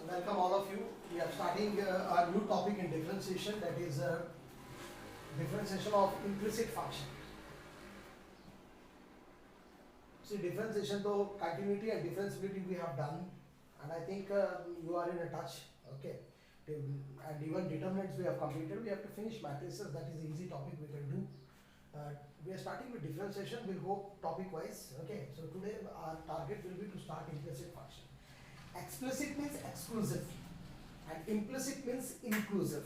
Welcome all of you. We are starting a new topic in differentiation, that is differentiation of implicit function. See, differentiation to continuity and differentiability we have done, and I think you are in a touch. Okay, and even determinants we have completed. We have to finish matrices. That is the easy topic we can do. We are starting with differentiation. We'll go topic wise. Okay, so today our target will be to start implicit function. Explicit means exclusive and implicit means inclusive.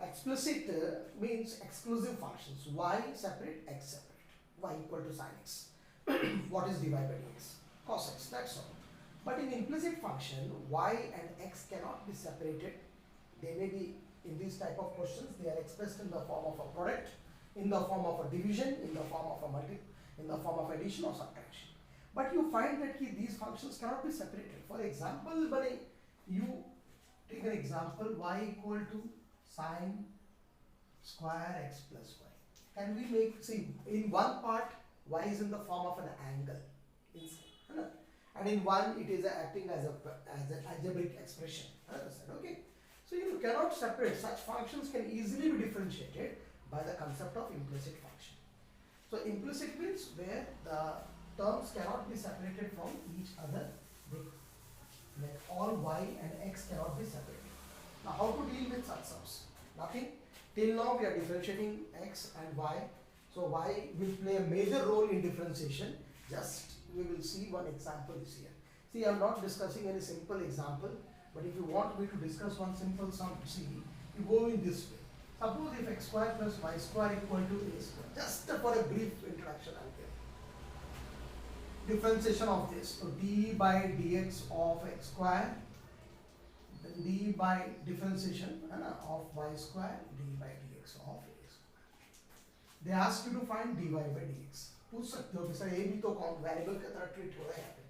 Explicit means exclusive functions, y separate, x separate, y equal to sin x. What is dy by dx? Cos x, that's all. But in implicit function, y and x cannot be separated. They may be, in these type of questions, they are expressed in the form of a product, in the form of a division, in the form of a in the form of addition or subtraction. But you find that these functions cannot be separated. For example, you take an example, y equal to sine square x plus y. Can we make, see, in one part y is in the form of an angle, and in one it is acting as an algebraic expression. Okay, so you cannot separate. Such functions can easily be differentiated by the concept of implicit function. So implicit means where the terms cannot be separated from each other. Like all y and x cannot be separated. Now how to deal with such sums? Nothing. Till now we are differentiating x and y. So y will play a major role in differentiation. Just we will see one example is here. See, I am not discussing any simple example, but if you want me to discuss one simple sum, see, you go in this way. Suppose if x square plus y square equal to a square. Just for a brief introduction I will give. Differentiation of this. So d by dx of x square, then d by differentiation of y square, d by dx of a square. They ask you to find dy by dx. पूछ सकते हो कि sir a भी तो variable की तरह treat हो रहा है यहाँ पे.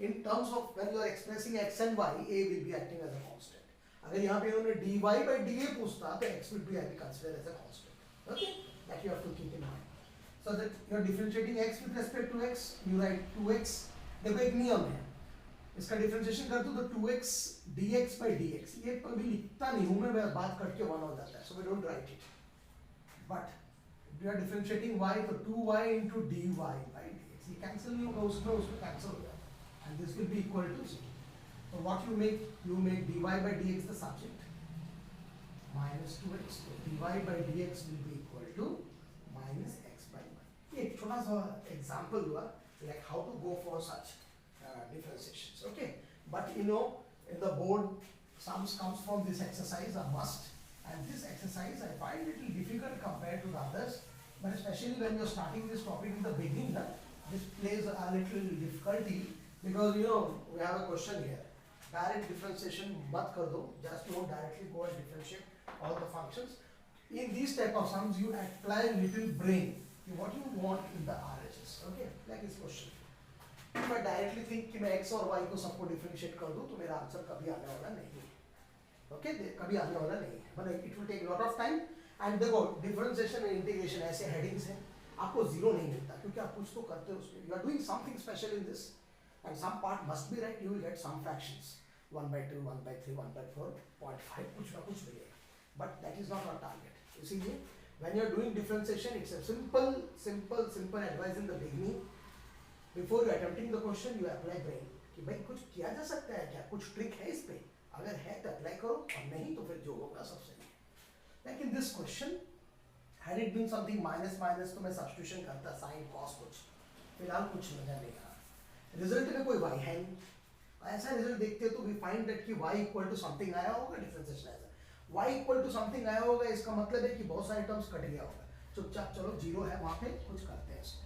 In terms of when you are expressing x and y, a will be acting as a constant. अगर यहाँ पे उन्होंने dy by dA पूछता तो x will be considered as a constant. Okay, that you have to keep in mind. So that you are differentiating x with respect to x, you write 2x. देखो एक नियम है, इसका differentiation कर दो तो 2x dx by dx. ये कभी लिखता नहीं हूँ मैं बात करके 1 हो जाता है, so we don't write it. But we are differentiating y, so 2y into dy by dx. ये cancel नहीं होगा, उसमें cancel हो जाता है, and this will be equal to 0. So what you make dy by dx the subject, minus 2x. So dy by dx will be equal to minus x by y. एक छोटा सा example हुआ like how to go for such differentiations. Okay, but in the board sums comes from this exercise a must, and this exercise I find it difficult compared to the others, but especially when you are starting this topic in the beginning, this plays a little difficulty because we have a question here. Direct differentiation mat kar do, just don't directly go and differentiate all the functions. In these type of sums you apply little brain, what you want in the RHS. Okay, like this question. If I directly think कि मैं x और y को सबको differentiate कर दूँ तो मेरा answer कभी आने वाला नहीं है. Okay, कभी आने वाला नहीं है. But it will take a lot of time. And देखो differentiation and integration ऐसे headings हैं, आपको zero नहीं मिलता क्योंकि आप कुछ तो करते हो उसमें. You are doing something special in this, and some part must be right. You will get some fractions, 1 by 2, 1 by 3, 1 by 4, 0.5, कुछ ना कुछ मिलेगा. But that is not our target. इसीलिए when you are doing differentiation, it's a simple advice in the beginning. Before you attempting the question, you apply brain कि भाई कुछ किया जा सकता है क्या, कुछ ट्रिक है इस पे, अगर है तो अप्लाई करो और नहीं तो फिर जो होगा सब सही है. Like in this question, had it been something minus तो मैं substitution करता sin cos कुछ, फिलहाल कुछ नजर नहीं आ रहा. रिजल्ट में कोई y है नहीं, ऐसा रिजल्ट देखते तो we find that कि y equal to something आया होगा, डिफरेंशिएशन ऐसा y equal to something आया होगा, इसका मतलब है कि बहुत सारे टर्म्स कट गया होगा. चुपचाप चलो जीरो है वहाँ पे, कुछ करते हैं इसको.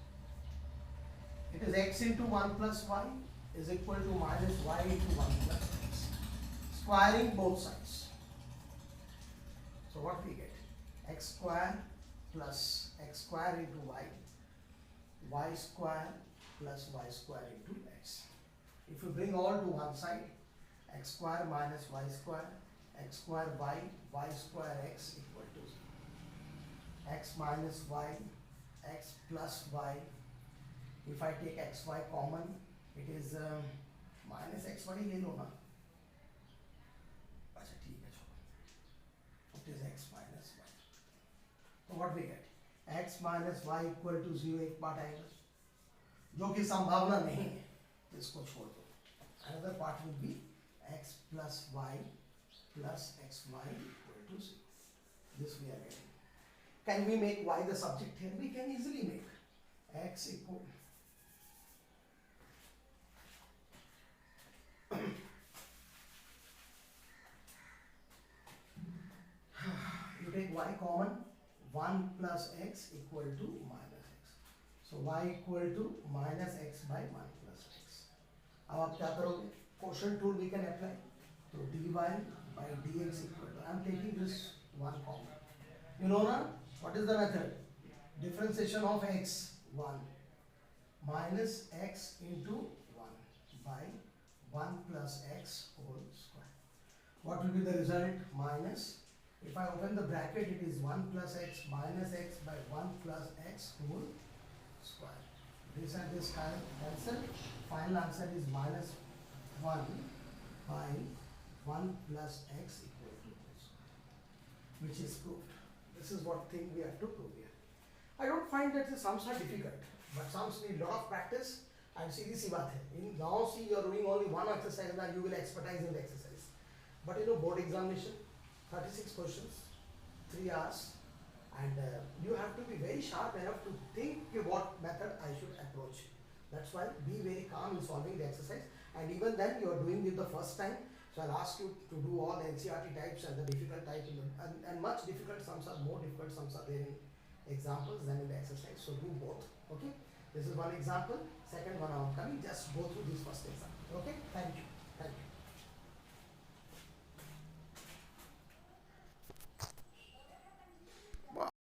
It is x into 1 plus y is equal to minus y into 1 plus x. Squaring both sides. So what we get? X square plus x square into y square plus y square into x. If you bring all to one side, x square minus y square, x square y square x equal to 0. X minus y, x plus y. If I take xy common, it is minus xy ले लो ना, it is x minus y. So what we get? x minus y equal to 0 एक part आएगा जो कि संभावना नहीं है, इसको छोड़ दो. Another part will be x plus y plus xy equal to 0. This we are getting. Can we make y the subject here? We can easily make x equal you take y common, 1 plus x equal to minus x. So y equal to minus x by 1 plus x. अब आप क्या करोगे? Quotient rule we can apply. So dy by dx equal to, I am taking this one common. You know na, what is the method? Differentiation of x, 1 minus x into 1 by 1 plus x whole square. What will be the result? Minus, if I open the bracket, it is 1 plus x minus x by 1 plus x whole square. This and this cancel. Final answer is minus 1 by 1 plus x equal to this, which is proved. This is what thing we have to prove here. I don't find that the sums are difficult, but sums need lot of practice. And सीधी सी बात है. In now see you are doing only one exercise, now you will expertise in the exercise. But board examination, 36 questions, 3 hours, and you have to be very sharp enough to think what method I should approach. That's why be very calm in solving the exercise. And even then you are doing it the first time, so I'll ask you to do all the NCERT types and the difficult type and much difficult sums are more difficult sums are there in examples than in the exercise. So do both. Okay. This is one example. Second one I am coming. Just go through this first example.